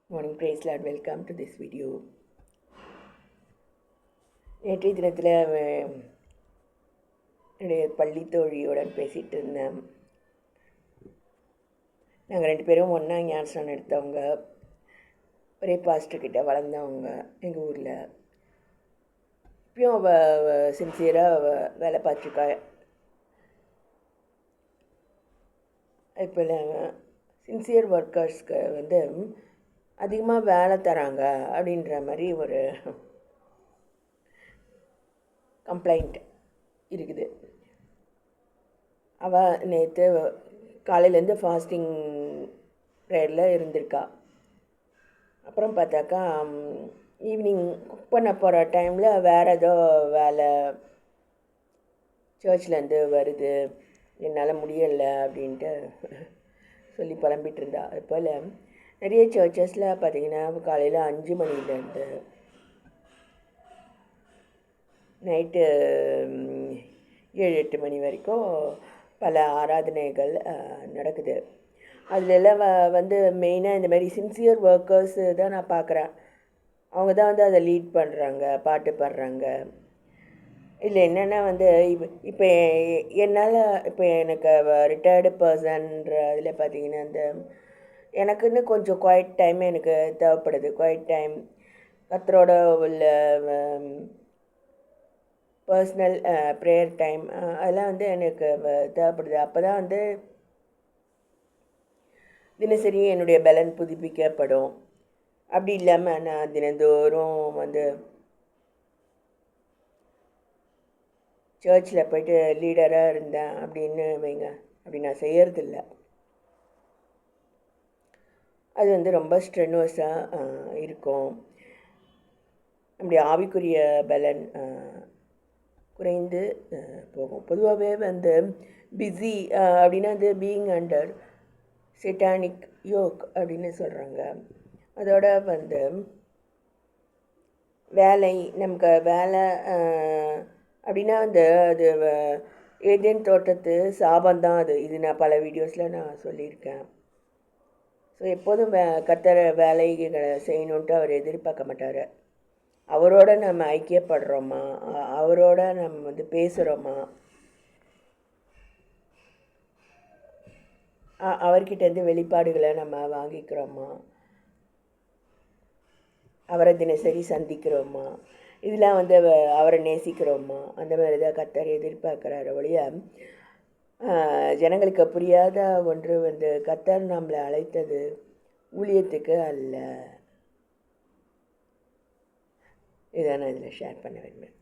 Morning, praise Lord. Welcome to this video. நேற்றைய தினத்தில் என்னுடைய பள்ளி தோழியுடன் பேசிகிட்டு இருந்தேன். நாங்கள் 2 பேரும் ஒன்றா ஞானஸ்நானம் எடுத்தவங்க, ஒரே பாஸ்டர்கிட்ட வளர்ந்தவங்க எங்கள் ஊரில். இப்பயும் அவள் சின்சியராக வேலை பார்த்துருக்கா. இப்போ சின்சியர் ஒர்க்கர்ஸ்க்கு அதிகமாக வேலை தராங்க அப்படின்ற மாதிரி ஒரு கம்ப்ளைண்ட் இருக்குது. அவள் நேற்று காலையிலேருந்து ஃபாஸ்டிங் ப்ரேயரில் இருந்திருக்கா. அப்புறம் பார்த்தாக்கா ஈவினிங் குக் பண்ண போகிற டைமில் வேறு ஏதோ வேலை சர்ச்லேருந்து வருது, என்னால் முடியலை அப்படின்ட்டு சொல்லி புலம்பிகிட்டு இருந்தா. அதுபோல் நிறைய சர்ச்சஸில் பார்த்திங்கன்னா காலையில் 5 மணிலேருந்து நைட்டு 7-8 மணி வரைக்கும் பல ஆராதனைகள் நடக்குது. அதிலெல்லாம் மெயினாக இந்த மாதிரி சின்சியர் ஒர்க்கர்ஸு தான் நான் பார்க்குறேன். அவங்க தான் அதை லீட் பண்ணுறாங்க, பாட்டு பாடுறாங்க. இதில் என்னென்னா இப்போ என்னால் இப்போ எனக்கு ரிட்டையர்டு பர்சன்ற இதில் பார்த்திங்கன்னா எனக்குன்னு கொஞ்சம் குவைட் டைம் எனக்கு தேவைப்படுது. குவைட் டைம், கர்த்தரோட உள்ள பர்சனல் ப்ரேயர் டைம், அதெல்லாம் எனக்கு தேவைப்படுது. அப்போ தான் தினசரி என்னுடைய பலன் புதுப்பிக்கப்படும். அப்படி இல்லாமல் நான் தினந்தோறும் சர்ச்சில் போய்ட்டு லீடராக இருந்தேன் அப்படின்னு வைங்க, அப்படி நான் செய்யறதில்ல. அது ரொம்ப ஸ்ட்ரென்வஸாக இருக்கும். நம்முடைய ஆவிக்குரிய பலன் குறைந்து போகும். பொதுவாகவே பிஸி அப்படின்னா பீயிங் அண்டர் செட்டானிக் யோக் அப்படின்னு சொல்கிறாங்க. அதோட வேலை, நமக்கு வேலை அப்படின்னா அது ஏதேன் தோட்டத்து சாபந்தான் அது. இது நான் பல வீடியோஸில் நான் சொல்லியிருக்கேன். ஸோ எப்போதும் கர்த்தர் வேலைகளை செய்யணுன்ட்டு அவர் எதிர்பார்க்க மாட்டார். அவரோட நம்ம ஐக்கியப்படுறோமா, அவரோட நம்ம பேசுகிறோமா, அவர்கிட்டேருந்து வெளிப்பாடுகளை நம்ம வாங்கிக்கிறோமா, அவரை தினசரி சந்திக்கிறோமா, இதெல்லாம் அவரை நேசிக்கிறோமா, அந்த மாதிரி தான் கர்த்தர் எதிர்பார்க்குறாரு ஒழிய ஜனங்களுக்கு புரியாத ஒன்று கர்த்தர் நம்மளை அழைத்தது ஊழியத்துக்கு அல்ல. இதை நான் இதில் ஷேர் பண்ண விரும்புகிறேன்.